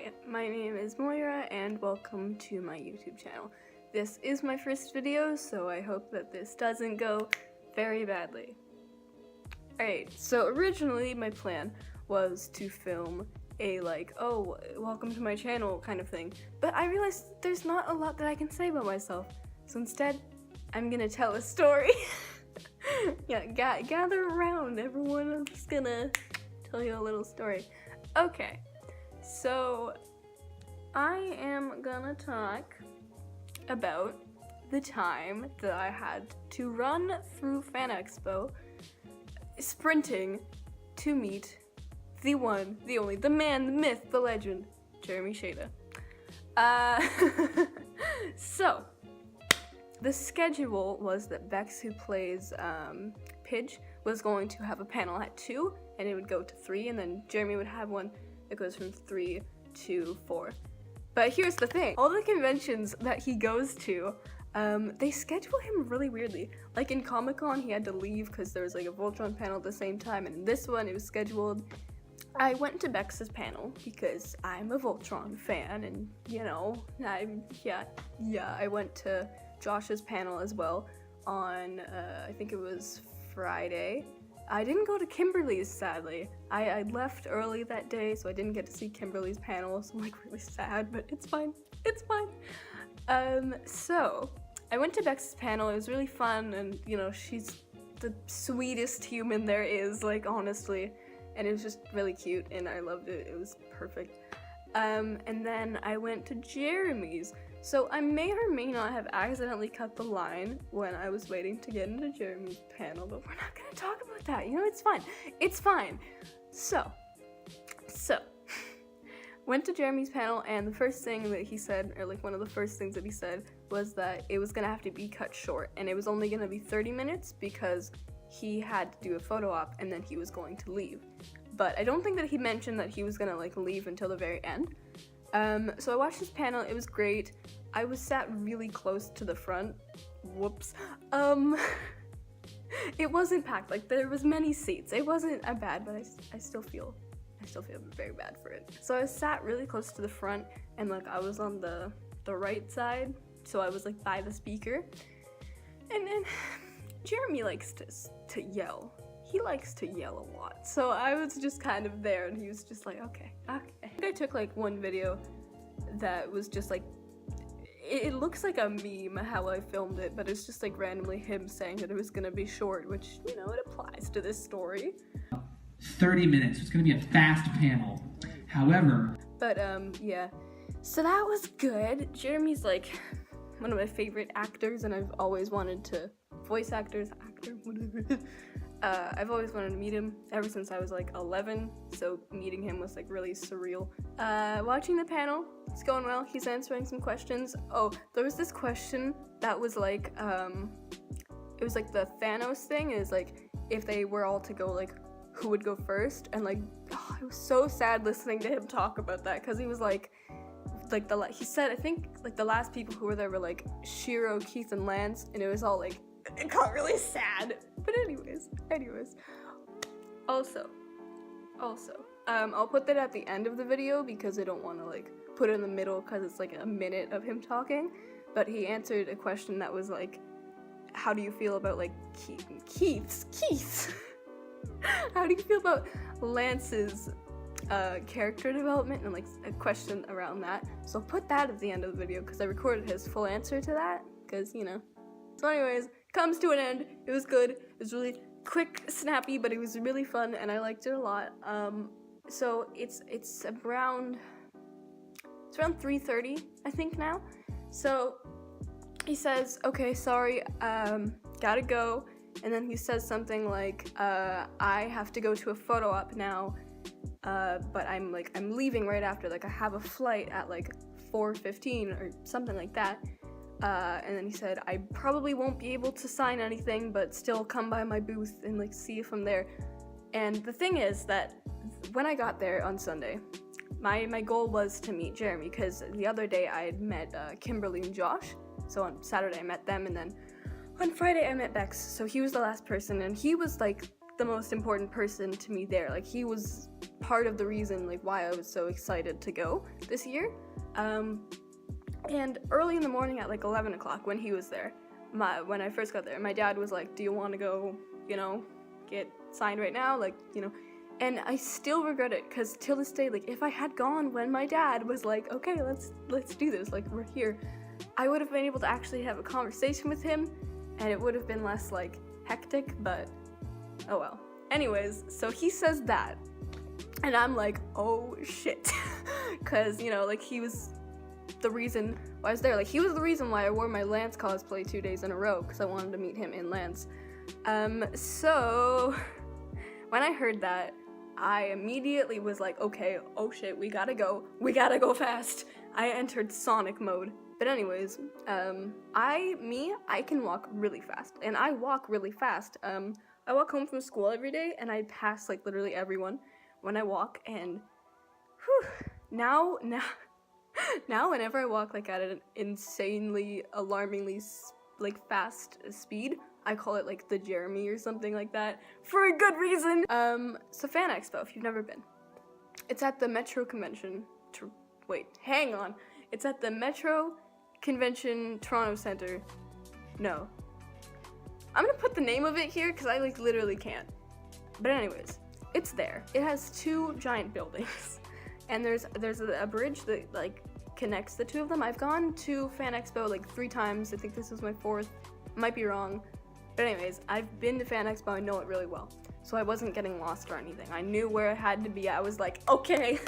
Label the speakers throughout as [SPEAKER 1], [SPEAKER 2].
[SPEAKER 1] Hi, my name is Moira and welcome to my YouTube channel. This is my first video, so I hope that this doesn't go very badly. Alright, so originally my plan was to film a oh, welcome to my channel kind of thing, but I realized there's not a lot that I can say about myself, so instead I'm gonna tell a story. Yeah, gather around everyone, I'm just gonna tell you a little story. Okay. So, I am gonna talk about the time that I had to run through FanExpo, sprinting to meet the one, the only, the man, the myth, the legend, Jeremy Shada. So, the schedule was that Bex, who plays Pidge, was going to have a panel at 2, and it would go to 3, and then Jeremy would have one that goes from 3 to 4. But here's the thing, all the conventions that he goes to, they schedule him really weirdly. Like in Comic-Con, he had to leave because there was like a Voltron panel at the same time, and in this one, it was scheduled. I went to Bex's panel because I'm a Voltron fan, and you know, I went to Josh's panel as well on, I think it was Friday. I didn't go to Kimberly's, sadly. I left early that day, so I didn't get to see Kimberly's panel, so I'm like really sad, but it's fine. It's fine. So I went to Bex's panel. It was really fun, and you know, she's the sweetest human there is, like honestly, and it was just really cute, and I loved it. It was perfect. And then I went to Jeremy's. So I may or may not have accidentally cut the line when I was waiting to get into Jeremy's panel, but we're not gonna talk about that, you know, it's fine. It's fine. So, went to Jeremy's panel, and the first thing that he said, or like one of the first things that he said, was that it was gonna have to be cut short, and it was only gonna be 30 minutes because he had to do a photo op and then he was going to leave. But I don't think that he mentioned that he was gonna like leave until the very end. So I watched his panel, it was great. I was sat really close to the front. Whoops. It wasn't packed, like there was many seats. It wasn't bad, but I still feel very bad for it. So I sat really close to the front, and like I was on the right side, so I was like by the speaker. And then Jeremy likes to yell. He likes to yell a lot, so I was just kind of there, and he was just like, okay. I think I took like one video that was just like, it looks like a meme how I filmed it, but it's just like randomly him saying that it was gonna be short, which, you know, it applies to this story.
[SPEAKER 2] 30 minutes, it's gonna be a fast panel. However,
[SPEAKER 1] but yeah, so that was good. Jeremy's like one of my favorite actors, and I've always wanted to actor, whatever. I've always wanted to meet him ever since I was like 11, so meeting him was like really surreal. Watching the panel, it's going well. He's answering some questions. Oh, there was this question that was like, it was like the Thanos thing, is like, if they were all to go, like, who would go first? And like, oh, it was so sad listening to him talk about that, because he was like he said, I think like the last people who were there were like Shiro, Keith, and Lance, and it was all like, it got really sad. But anyways. Also, I'll put that at the end of the video because I don't want to like put it in the middle because it's like a minute of him talking. But he answered a question that was like, how do you feel about like Keith's? How do you feel about Lance's character development, and like a question around that. So I'll put that at the end of the video because I recorded his full answer to that, because you know. So anyways, comes to an end. It was good. It was really quick, snappy, but it was really fun, and I liked it a lot. So it's around 3:30, I think now. So he says, okay, sorry, gotta go. And then he says something like, I have to go to a photo op now, but I'm leaving right after, like I have a flight at like 4:15 or something like that. And then he said, I probably won't be able to sign anything, but still come by my booth and like see if I'm there. And the thing is that when I got there on Sunday, my goal was to meet Jeremy, because the other day I had met Kimberly and Josh. So on Saturday I met them, and then on Friday I met Bex. So he was the last person, and he was like the most important person to me there. Like he was part of the reason like why I was so excited to go this year. And early in the morning at like 11 o'clock when he was there, when I first got there, my dad was like, do you want to go, you know, get signed right now? Like, you know, and I still regret it, because till this day, like, if I had gone when my dad was like, okay, let's do this, like, we're here, I would have been able to actually have a conversation with him, and it would have been less, like, hectic, but oh well. Anyways, so he says that, and I'm like, oh shit, because, you know, like, he was the reason why I was there. Like, he was the reason why I wore my Lance cosplay 2 days in a row, because I wanted to meet him in Lance. So when I heard that, I immediately was like, okay, oh shit, we gotta go fast. I entered Sonic mode. But anyways, I can walk really fast, and I walk really fast. I walk home from school every day, and I pass, like, literally everyone when I walk, and whew, now, whenever I walk, like, at an insanely, alarmingly, like, fast speed, I call it, like, the Jeremy or something like that, for a good reason. So FanExpo, if you've never been, it's at the Metro Convention, hang on, it's at the Metro Convention Toronto Center. No, I'm gonna put the name of it here, because I, like, literally can't. But anyways, it's there. It has 2 giant buildings, and there's a bridge that, like, connects the 2 of them. I've gone to FanExpo, like, 3 times. I think this is my 4th. Might be wrong. But anyways, I've been to FanExpo, I know it really well. So I wasn't getting lost or anything. I knew where I had to be. I was like, okay.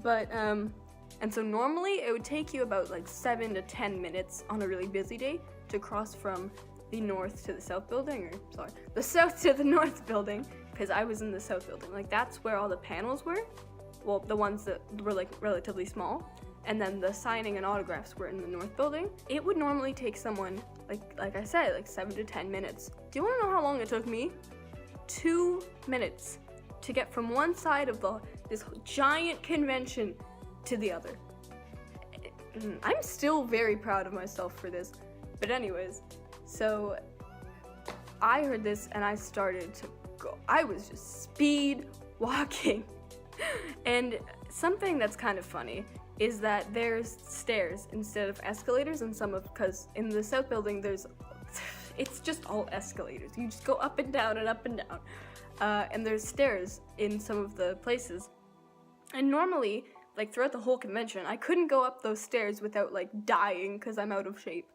[SPEAKER 1] But, and so normally it would take you about like 7 to 10 minutes on a really busy day to cross from the north to the south building, the south to the north building, because I was in the south building. Like, that's where all the panels were. Well, the ones that were, like, relatively small. And then the signing and autographs were in the north building. It would normally take someone, like I said, like 7 to 10 minutes. Do you want to know how long it took me? 2 minutes to get from one side of this giant convention to the other. I'm still very proud of myself for this. But anyways, so I heard this and I started to go. I was just speed walking. And something that's kind of funny is that there's stairs instead of escalators in because in the south building it's just all escalators. You just go up and down and up and down. And there's stairs in some of the places. And normally, like, throughout the whole convention, I couldn't go up those stairs without, like, dying because I'm out of shape.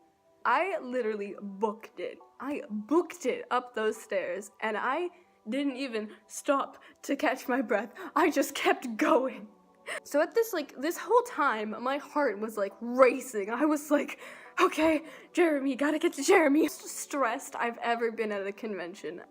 [SPEAKER 1] I literally booked it. I booked it up those stairs, and I didn't even stop to catch my breath. I just kept going. So at this whole time, my heart was, like, racing. I was like, okay, Jeremy, gotta get to Jeremy. Most stressed I've ever been at a convention.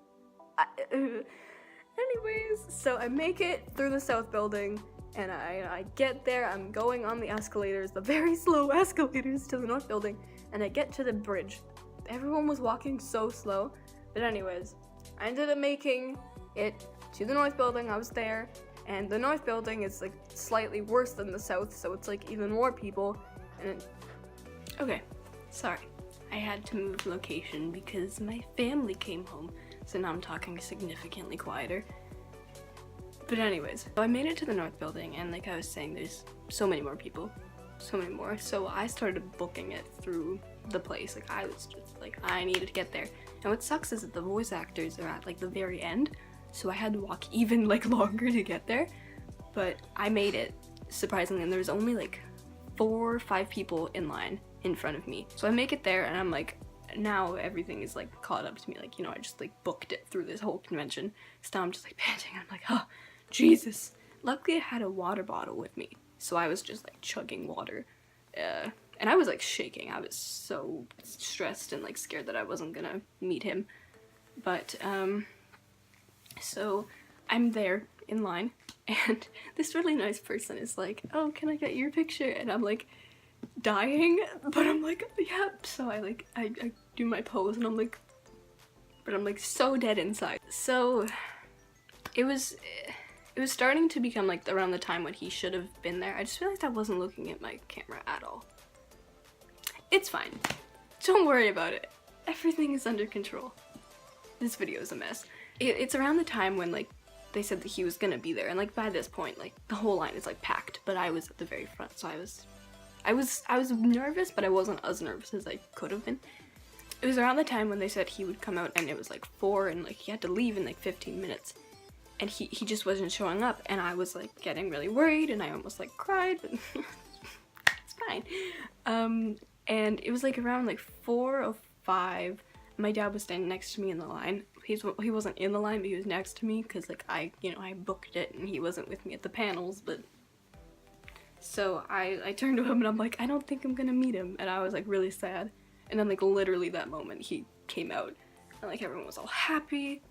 [SPEAKER 1] Anyways, so I make it through the south building, and I get there. I'm going on the escalators, the very slow escalators to the north building, and I get to the bridge. Everyone was walking so slow, but anyways, I ended up making it to the north building. I was there. And the north building is, like, slightly worse than the south, so it's, like, even more people. And okay, sorry. I had to move location because my family came home, so now I'm talking significantly quieter. But anyways, so I made it to the north building, and like I was saying, there's so many more people. So many more. So I started booking it through the place. Like, I was just like, I needed to get there. And what sucks is that the voice actors are at, like, the very end. So I had to walk even, like, longer to get there, but I made it, surprisingly, and there was only, like, 4 or 5 people in line in front of me. So I make it there, and I'm like, now everything is, like, caught up to me, like, you know, I just, like, booked it through this whole convention, so now I'm just, like, panting, I'm like, oh, Jesus. Luckily, I had a water bottle with me, so I was just, like, chugging water, and I was, like, shaking. I was so stressed and, like, scared that I wasn't gonna meet him, but, so I'm there in line, and this really nice person is like, oh, can I get your picture? And I'm like dying, but I'm like, yeah. So I do my pose, and I'm like, but I'm like so dead inside. So it was starting to become like around the time when he should have been there. I just realized I wasn't looking at my camera at all. It's fine. Don't worry about it. Everything is under control. This video is a mess. It's around the time when, like, they said that he was gonna be there, and like by this point, like the whole line is like packed, but I was at the very front, so I was nervous, but I wasn't as nervous as I could have been. It was around the time when they said he would come out, and it was like 4, and like he had to leave in like 15 minutes, and he just wasn't showing up, and I was like getting really worried, and I almost like cried, but it's fine. And it was like around like 4 or 5. My dad was standing next to me in the line. He wasn't in the line, but he was next to me because like I booked it, and he wasn't with me at the panels. But so I turned to him and I'm like, I don't think I'm gonna meet him, and I was like really sad. And then like literally that moment he came out, and like everyone was all happy.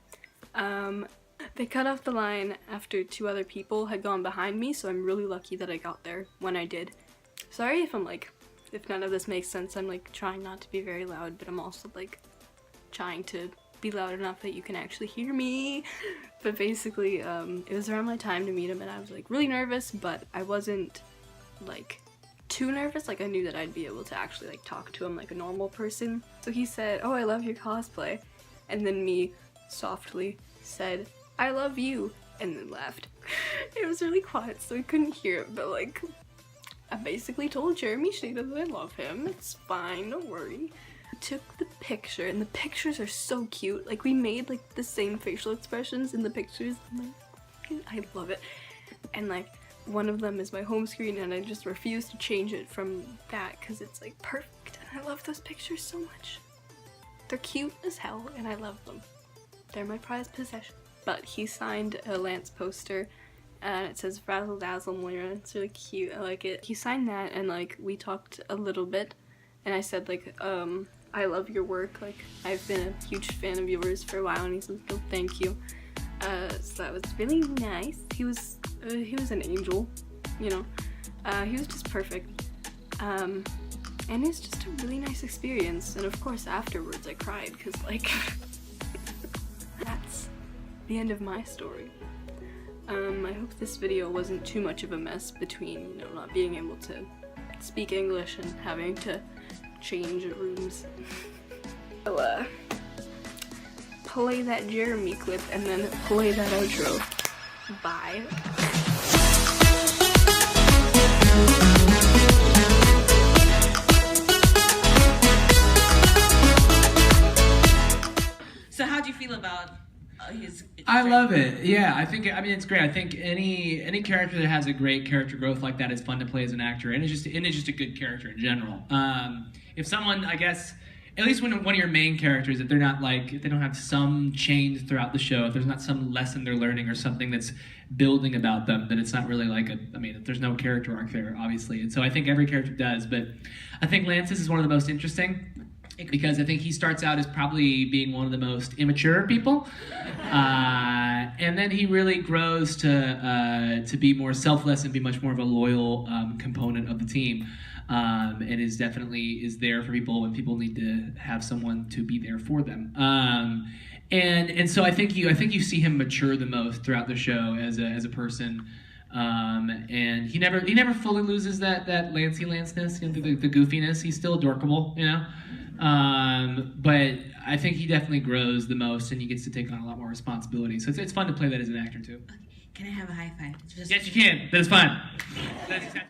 [SPEAKER 1] They cut off the line after 2 other people had gone behind me, so I'm really lucky that I got there when I did. Sorry if if none of this makes sense. I'm like trying not to be very loud, but I'm also like trying to be loud enough that you can actually hear me. But basically, it was around my time to meet him, and I was like really nervous, but I wasn't like too nervous. Like I knew that I'd be able to actually like talk to him like a normal person. So he said, "Oh, I love your cosplay," and then me softly said, "I love you," and then left. It was really quiet, so I couldn't hear it, but like I basically told Jeremy Shada that I love him. It's fine, don't worry. I took the picture, and the pictures are so cute. Like we made like the same facial expressions in the pictures. I'm like, I love it. And like one of them is my home screen, and I just refuse to change it from that because it's like perfect, and I love those pictures so much. They're cute as hell, and I love them. They're my prized possession. But he signed a Lance poster, and it says Razzle Dazzle Moira. It's really cute, I like it. He signed that, and like we talked a little bit, and I said like, I love your work, like I've been a huge fan of yours for a while, and he said, "Oh, thank you." So that was really nice. He was an angel, you know. He was just perfect. And it was just a really nice experience, and of course afterwards I cried, because like that's the end of my story. I hope this video wasn't too much of a mess between, you know, not being able to speak English and having to change rooms. So, play that Jeremy clip and then play that outro. Bye.
[SPEAKER 3] So how'd you feel about his
[SPEAKER 2] I love it. Yeah, I mean it's great. I think any character that has a great character growth like that is fun to play as an actor, and it's just a good character in general. If someone, I guess, at least when one of your main characters, if they're not like, if they don't have some change throughout the show, if there's not some lesson they're learning or something that's building about them, then it's not really like if there's no character arc there, obviously. And so I think every character does, but I think Lance's is one of the most interesting, because I think he starts out as probably being one of the most immature people, and then he really grows to be more selfless and be much more of a loyal component of the team, and is there for people when people need to have someone to be there for them. And so I think you see him mature the most throughout the show as a person. And he never fully loses that Lancey Lance-ness, you know, the goofiness. He's still adorable, you know. But I think he definitely grows the most, and he gets to take on a lot more responsibility. So it's fun to play that as an actor too.
[SPEAKER 3] Okay. Can I have a high five?
[SPEAKER 2] Yes, you can. That is fun. That's exactly